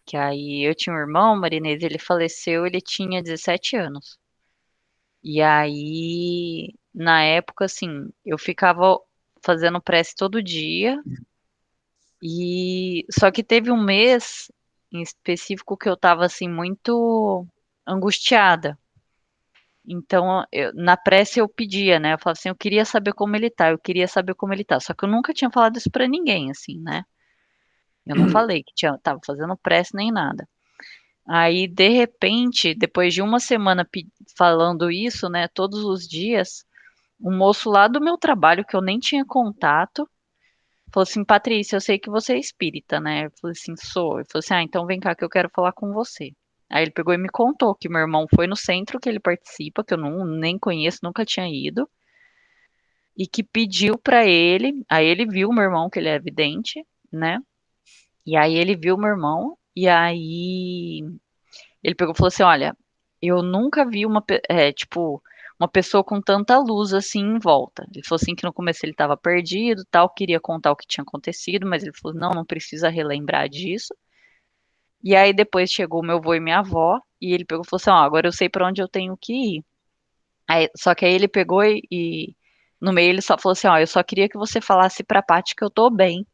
Que aí eu tinha um irmão, Marinês, ele faleceu, ele tinha 17 anos. E aí, na época, assim, eu ficava fazendo prece todo dia. E só que teve um mês em específico que eu tava assim muito angustiada. Então, na prece eu pedia, né? Eu falava assim, eu queria saber como ele tá, eu queria saber como ele tá. Só que eu nunca tinha falado isso pra ninguém, assim, né? Eu não falei que tava fazendo prece nem nada. Aí, de repente, depois de uma semana falando isso, né, todos os dias, um moço lá do meu trabalho, que eu nem tinha contato, falou assim, Patrícia, eu sei que você é espírita, né? Eu falei assim, sou. Ele falou assim, ah, então vem cá que eu quero falar com você. Aí ele pegou e me contou que meu irmão foi no centro que ele participa, que eu não, nem conheço, nunca tinha ido, e que pediu pra ele, aí ele viu meu irmão, que ele é vidente, né? E aí ele viu meu irmão, e aí ele pegou e falou assim, olha, eu nunca vi tipo, uma pessoa com tanta luz assim em volta. Ele falou assim que no começo ele estava perdido, tal, queria contar o que tinha acontecido, mas ele falou, não, não precisa relembrar disso. E aí depois chegou meu avô e minha avó, e ele pegou e falou assim, ó, agora eu sei para onde eu tenho que ir. Só que aí ele pegou e no meio ele só falou assim, ó, eu só queria que você falasse pra Paty que eu tô bem,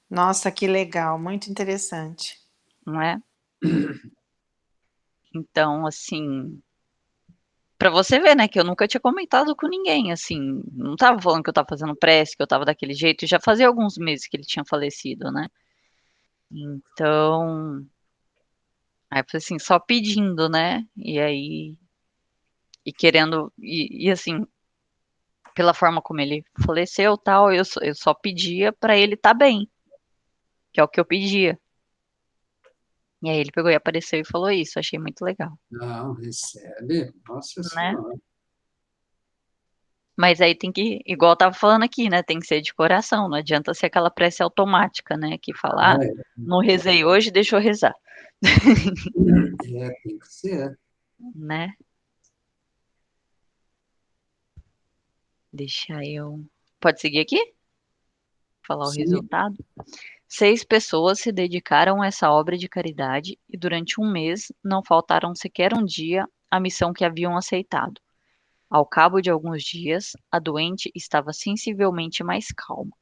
Nossa, que legal, muito interessante. não é? Então, assim, pra você ver, né, que eu nunca tinha comentado com ninguém, assim, não tava falando que eu tava fazendo prece, que eu tava daquele jeito, e já fazia alguns meses que ele tinha falecido, né? Então, aí eu falei assim, só pedindo, né? E aí, e querendo, e assim, pela forma como ele faleceu, tal, eu só pedia pra ele estar bem, que é o que eu pedia. E aí ele pegou e apareceu e falou isso, achei muito legal, Não, recebe. Nossa né? Senhora. Mas aí tem que, igual eu tava falando aqui, né? Tem que ser de coração, não adianta ser aquela prece automática, né? Que fala, ah, Ah, não rezei hoje, deixa eu rezar, tem que ser. né? Deixa eu. Pode seguir aqui? Falar o Sim. resultado? 6 pessoas se dedicaram a essa obra de caridade e durante um mês não faltaram sequer um dia à missão que haviam aceitado. Ao cabo de alguns dias, a doente estava sensivelmente mais calma.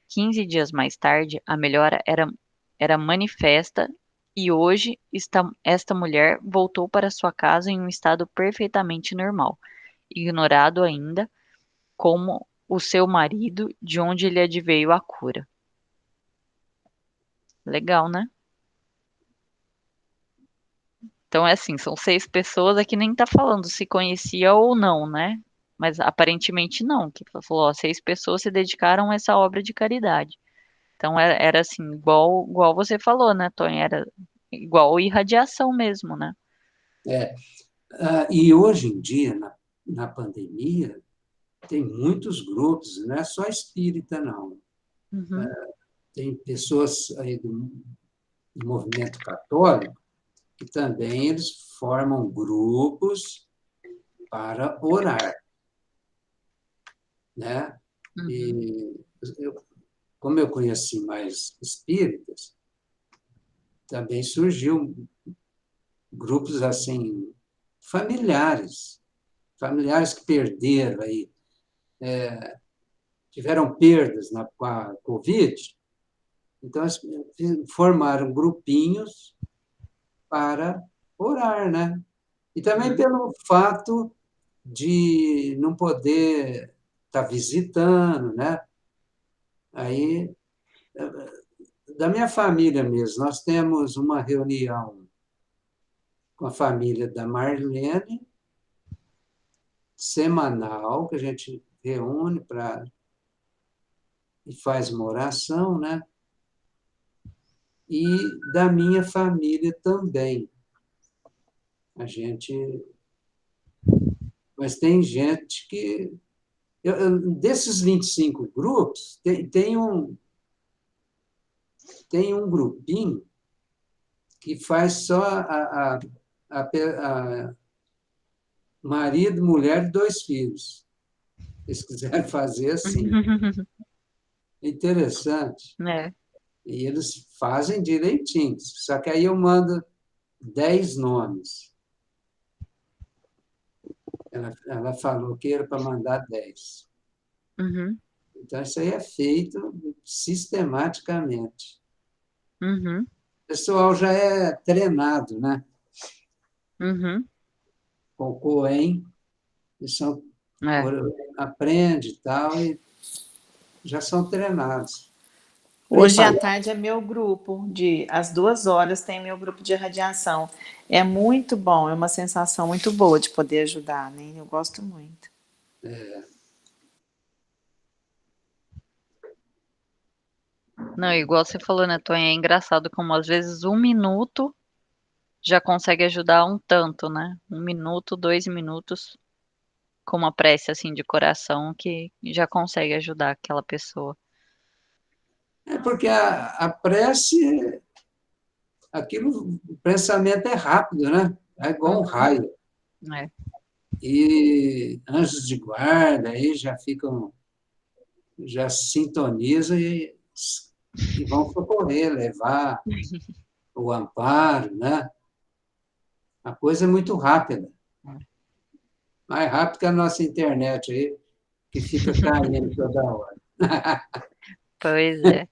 15 dias mais tarde, a melhora era manifesta e hoje esta mulher voltou para sua casa em um estado perfeitamente normal, ignorado ainda como o seu marido, de onde lhe adveio a cura. Legal, né? Então é assim, são 6 pessoas aqui nem tá falando se conhecia ou não, né? Mas aparentemente não, que falou, ó, 6 pessoas se dedicaram a essa obra de caridade. Então era assim, igual você falou, né, Tony? Era igual irradiação mesmo, né? É. E hoje em dia, na pandemia, tem muitos grupos, não é só espírita, não. Uhum, Tem pessoas aí do movimento católico que também eles formam grupos para orar, né? uhum, E como eu conheci mais espíritas, também surgiu grupos assim familiares, familiares que perderam aí, tiveram perdas com a Covid, então eles formaram grupinhos para orar, né? E também pelo fato de não poder estar visitando, né? Aí, da minha família mesmo, nós temos uma reunião com a família da Marlene, semanal, que a gente reúne e faz uma oração, né? E da minha família também. Mas tem gente que... desses 25 grupos, tem um grupinho que faz só a marido, mulher e 2 filhos. Se eles quiserem fazer assim. É interessante. É. E eles fazem direitinho. Só que aí eu mando 10 nomes. Ela falou que era para mandar 10. Uhum. Então, isso aí é feito sistematicamente. Uhum. O pessoal já é treinado, né? Uhum. Com o Coen, eles aprendem e tal, e já são treinados. Hoje à tarde é meu grupo, às 2 horas tem meu grupo de radiação. É muito bom, é uma sensação muito boa de poder ajudar, né? Eu gosto muito. Não, igual você falou, né, Tonha? É engraçado como às vezes 1 minuto já consegue ajudar um tanto, né? 1 minuto, 2 minutos, com uma prece assim de coração que já consegue ajudar aquela pessoa. É porque a prece, o pensamento é rápido, né? É igual um raio. É. E anjos de guarda aí já sintonizam e vão socorrer, levar o amparo, né? A coisa é muito rápida. Mais rápido que a nossa internet aí, que fica caindo toda hora. Pois é.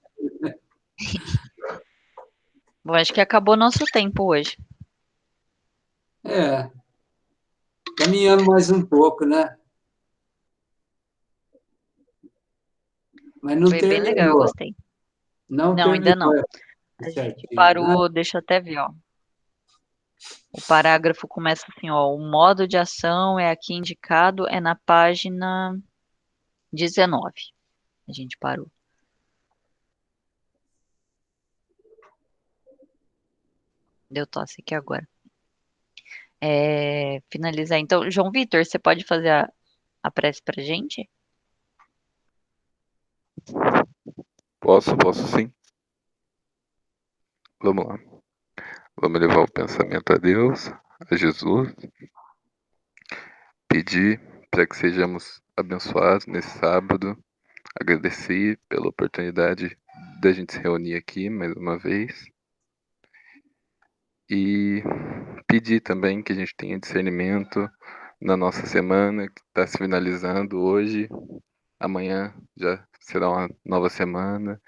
Bom, acho que acabou nosso tempo hoje. Caminhando mais um pouco, né? Mas não Foi bem legal, eu terminou. gostei. Não Não, ainda terminou não. A gente certinho, né? parou, deixa eu até ver, ó. O parágrafo começa assim, ó. O modo de ação é aqui indicado, é na página 19. A gente parou. Deu tosse aqui agora. Finalizar. Então, João Vitor, você pode fazer a prece pra gente? Posso sim. Vamos lá. Vamos levar o pensamento a Deus, a Jesus, pedir para que sejamos abençoados nesse sábado, agradecer pela oportunidade da gente se reunir aqui mais uma vez e pedir também que a gente tenha discernimento na nossa semana que está se finalizando hoje. Amanhã já será uma nova semana,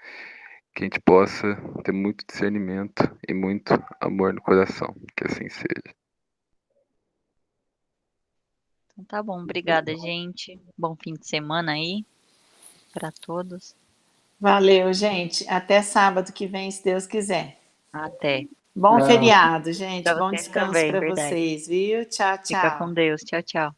que a gente possa ter muito discernimento e muito amor no coração, que assim seja. Então tá bom, obrigada, gente. Bom fim de semana aí para todos. Valeu, gente. Até sábado que vem, se Deus quiser. Até. Bom feriado, gente. Para Bom vocês descanso também, para verdade. vocês, viu? Tchau, Fica com tchau. Deus. Tchau, tchau.